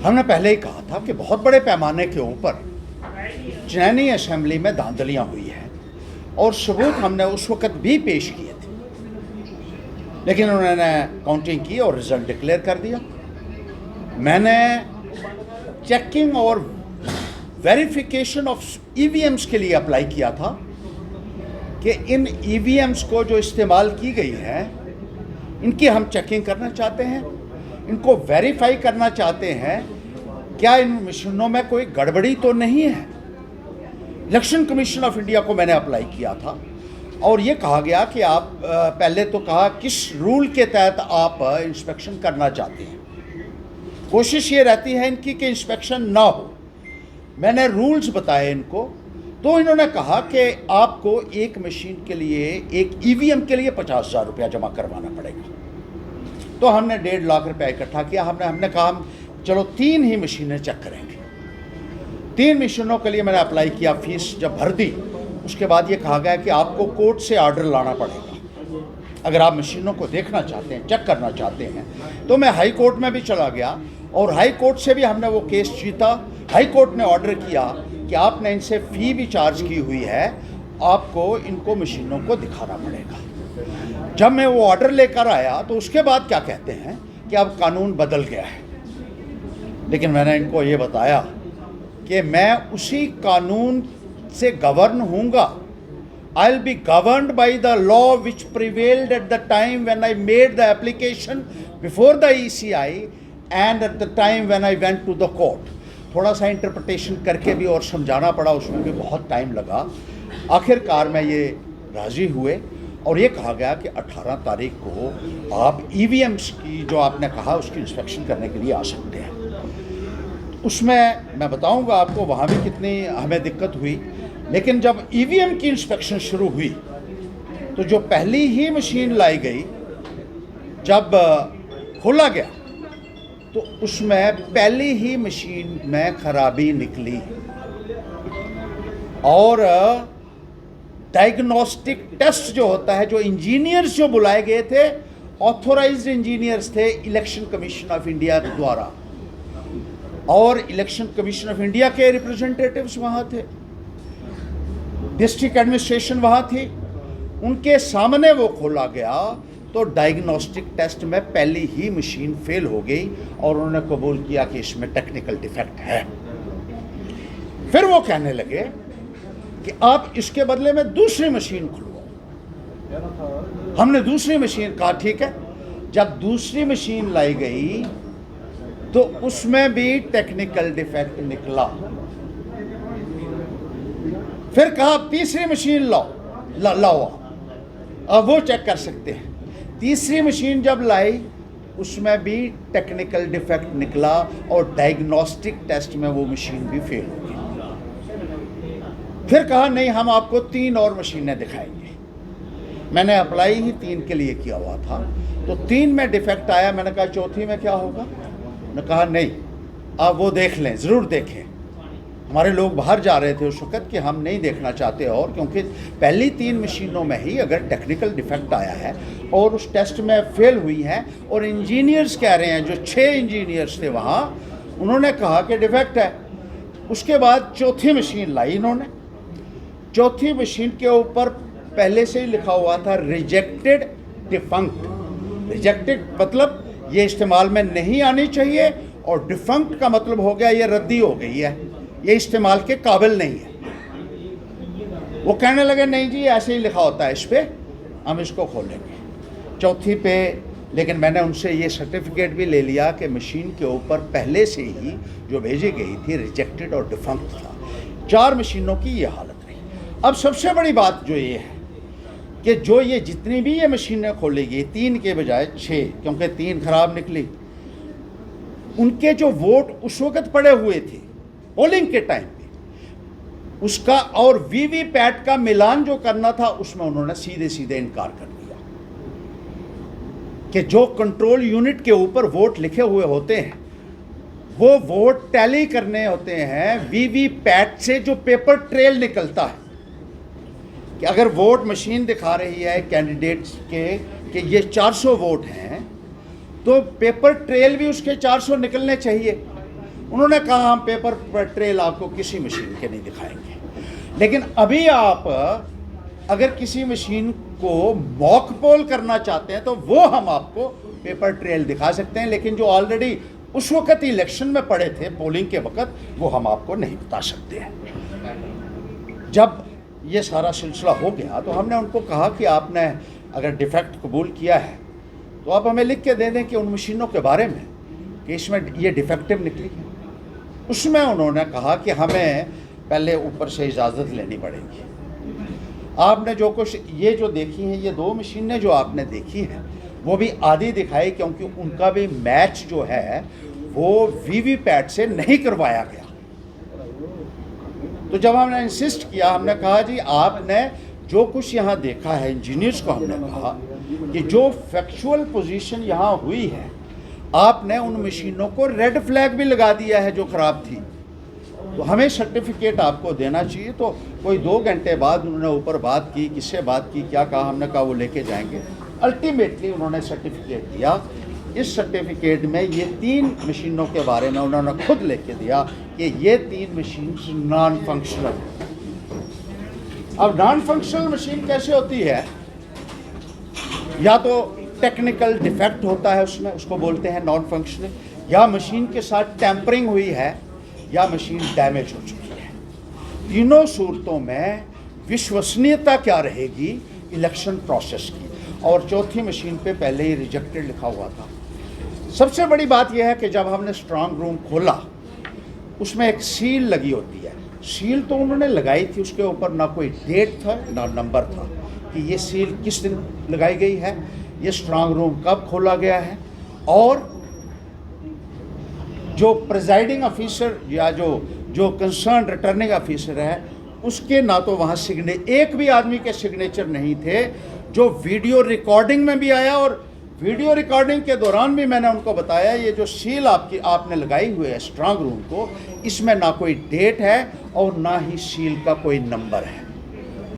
हमने पहले ही कहा था कि बहुत बड़े पैमाने के ऊपर चुनावी असेंबली में धांधलियां हुई है और सबूत हमने उस वक्त भी पेश किए थे, लेकिन उन्होंने काउंटिंग की और रिजल्ट डिक्लेयर कर दिया। मैंने चेकिंग और वेरिफिकेशन ऑफ ईवीएम्स के लिए अप्लाई किया था कि इन ईवीएम्स को जो इस्तेमाल की गई है इनकी हम चेकिंग करना चाहते हैं, इनको वेरीफाई करना चाहते हैं, क्या इन मशीनों में कोई गड़बड़ी तो नहीं है। इलेक्शन कमीशन ऑफ इंडिया को मैंने अप्लाई किया था और ये कहा गया कि आप पहले तो कहा किस रूल के तहत आप इंस्पेक्शन करना चाहते हैं। कोशिश ये रहती है इनकी कि इंस्पेक्शन ना हो। मैंने रूल्स बताए इनको, तो इन्होंने कहा कि आपको एक मशीन के लिए, एक ईवीएम के लिए 50,000 रुपया जमा करवाना पड़ेगा। तो हमने 1.5 लाख रुपया इकट्ठा किया। हमने कहा हम चलो 3 ही मशीनें चेक करेंगे। 3 मशीनों के लिए मैंने अप्लाई किया, फीस जब भर दी उसके बाद ये कहा गया कि आपको कोर्ट से ऑर्डर लाना पड़ेगा अगर आप मशीनों को देखना चाहते हैं, चेक करना चाहते हैं। तो मैं हाई कोर्ट में भी चला गया और हाई कोर्ट से भी हमने वो केस जीता। हाई कोर्ट ने ऑर्डर किया कि आपने इनसे फ़ी भी चार्ज की हुई है, आपको इनको मशीनों को दिखाना पड़ेगा। जब मैं वो ऑर्डर लेकर आया तो उसके बाद क्या कहते हैं कि अब कानून बदल गया है, लेकिन मैंने इनको ये बताया कि मैं उसी कानून से गवर्न हूँगा। I will be governed by the law which prevailed at the time when I made the application before the ECI and at the time when I went to the court. थोड़ा सा interpretation करके भी और समझाना पड़ा, उसमें भी बहुत टाइम लगा। आखिरकार में ये राज़ी हुए और ये कहा गया कि 18 तारीख को आप EVMs की जो आपने कहा उसकी इंस्पेक्शन करने के लिए आ सकते हैं। उसमें मैं बताऊंगा आपको वहाँ भी कितनी हमें दिक्कत हुई, लेकिन जब EVM की इंस्पेक्शन शुरू हुई तो जो पहली ही मशीन लाई गई, जब खोला गया तो उसमें पहली ही मशीन में खराबी निकली और डायग्नोस्टिक टेस्ट जो होता है, जो इंजीनियर्स जो बुलाए गए थे, ऑथोराइज्ड इंजीनियर्स थे इलेक्शन कमीशन ऑफ इंडिया द्वारा, और इलेक्शन कमीशन ऑफ इंडिया के रिप्रेजेंटेटिव्स वहाँ थे, डिस्ट्रिक्ट एडमिनिस्ट्रेशन वहाँ थी, उनके सामने वो खोला गया तो डायग्नोस्टिक टेस्ट में पहली ही मशीन फेल हो गई और उन्होंने कबूल किया कि इसमें टेक्निकल डिफेक्ट है। फिर वो कहने लगे कि आप इसके बदले में दूसरी मशीन खुलवाओ। हमने दूसरी मशीन कहा ठीक है। जब दूसरी मशीन लाई गई तो उसमें भी टेक्निकल डिफेक्ट निकला। फिर कहा तीसरी मशीन लाओ, अब वो चेक कर सकते हैं। तीसरी मशीन जब लाई उसमें भी टेक्निकल डिफेक्ट निकला और डायग्नोस्टिक टेस्ट में वो मशीन भी फेल हो गई। फिर कहा नहीं, हम आपको 3 और मशीनें दिखाएंगे। मैंने अप्लाई ही 3 के लिए किया हुआ था, तो 3 में डिफेक्ट आया। मैंने कहा चौथी में क्या होगा? उन्होंने कहा नहीं, आप वो देख लें, ज़रूर देखें। हमारे लोग बाहर जा रहे थे उस वक्त कि हम नहीं देखना चाहते, और क्योंकि पहली 3 मशीनों में ही अगर टेक्निकल डिफेक्ट आया है और उस टेस्ट में फेल हुई हैं और इंजीनियर्स कह रहे हैं, जो 6 इंजीनियर्स थे वहाँ, उन्होंने कहा कि डिफेक्ट है। उसके बाद चौथी मशीन लाई इन्होंने। चौथी मशीन के ऊपर पहले से ही लिखा हुआ था रिजेक्टेड डिफंक्ट। रिजेक्टेड मतलब ये इस्तेमाल में नहीं आनी चाहिए, और डिफंक्ट का मतलब हो गया ये रद्दी हो गई है, ये इस्तेमाल के काबिल नहीं है। वो कहने लगे नहीं जी ऐसे ही लिखा होता है इस पर, हम इसको खोलेंगे। चौथी पे लेकिन मैंने उनसे ये सर्टिफिकेट भी ले लिया कि मशीन के ऊपर पहले से ही जो भेजी गई थी रिजेक्टेड और डिफंक्ट था। 4 मशीनों की ये हालत रही। अब सबसे बड़ी बात जो ये है कि जो ये जितनी भी ये मशीनें खोली गई, 3 के बजाय 6, क्योंकि 3 खराब निकली, उनके जो वोट उस वक्त पड़े हुए थे पोलिंग के टाइम पे, उसका और वीवीपैट का मिलान जो करना था उसमें उन्होंने सीधे सीधे इनकार कर दिया कि जो कंट्रोल यूनिट के ऊपर वोट लिखे हुए होते हैं वो वोट टैली करने होते हैं वीवीपैट से जो पेपर ट्रेल निकलता है, कि अगर वोट मशीन दिखा रही है कैंडिडेट्स के कि ये 400 वोट हैं तो पेपर ट्रेल भी उसके 400 निकलने चाहिए। उन्होंने कहा हम पेपर ट्रेल आपको किसी मशीन के नहीं दिखाएंगे, लेकिन अभी आप अगर किसी मशीन को मॉक पोल करना चाहते हैं तो वो हम आपको पेपर ट्रेल दिखा सकते हैं, लेकिन जो ऑलरेडी उस वक्त इलेक्शन में पड़े थे पोलिंग के वक्त वो हम आपको नहीं बता सकते हैं। जब ये सारा सिलसिला हो गया तो हमने उनको कहा कि आपने अगर डिफेक्ट कबूल किया है तो आप हमें लिख के दे दें कि उन मशीनों के बारे में कि इसमें ये डिफेक्टिव निकली है। उसमें उन्होंने कहा कि हमें पहले ऊपर से इजाज़त लेनी पड़ेगी। आपने जो कुछ ये जो देखी हैं, ये 2 मशीनें जो आपने देखी हैं वो भी आधी दिखाई, क्योंकि उनका भी मैच जो है वो वीवीपैट से नहीं करवाया गया। तो जब हमने इंसिस्ट किया, हमने कहा जी आपने जो कुछ यहाँ देखा है, इंजीनियर्स को हमने कहा कि जो फैक्चुअल पोजीशन यहाँ हुई है, आपने उन मशीनों को रेड फ्लैग भी लगा दिया है जो ख़राब थी, तो हमें सर्टिफिकेट आपको देना चाहिए। तो कोई 2 घंटे बाद उन्होंने ऊपर बात की, किससे बात की, क्या कहा, हमने कहा वो लेके जाएंगे। अल्टीमेटली उन्होंने सर्टिफिकेट दिया। इस सर्टिफिकेट में ये 3 मशीनों के बारे में उन्होंने खुद लेके दिया कि ये 3 मशीन नॉन फंक्शनल है। अब नॉन फंक्शनल मशीन कैसे होती है? या तो टेक्निकल डिफेक्ट होता है उसमें, उसको बोलते हैं नॉन फंक्शनल, या मशीन के साथ टैंपरिंग हुई है, या मशीन डैमेज हो चुकी है। तीनों सूरतों में विश्वसनीयता क्या रहेगी इलेक्शन प्रोसेस की। और चौथी मशीन पे पहले ही रिजेक्टेड लिखा हुआ था। सबसे बड़ी बात यह है कि जब हमने स्ट्रांग रूम खोला उसमें एक सील लगी होती है। सील तो उन्होंने लगाई थी, उसके ऊपर ना कोई डेट था ना नंबर था कि ये सील किस दिन लगाई गई है, ये स्ट्रांग रूम कब खोला गया है, और जो प्रिजाइडिंग ऑफिसर या जो कंसर्न रिटर्निंग ऑफिसर है उसके ना तो वहाँ एक भी आदमी के सिग्नेचर नहीं थे, जो वीडियो रिकॉर्डिंग में भी आया। और वीडियो रिकॉर्डिंग के दौरान भी मैंने उनको बताया ये जो सील आपने लगाई हुई है स्ट्रांग रूम को, इसमें ना कोई डेट है और ना ही सील का कोई नंबर है।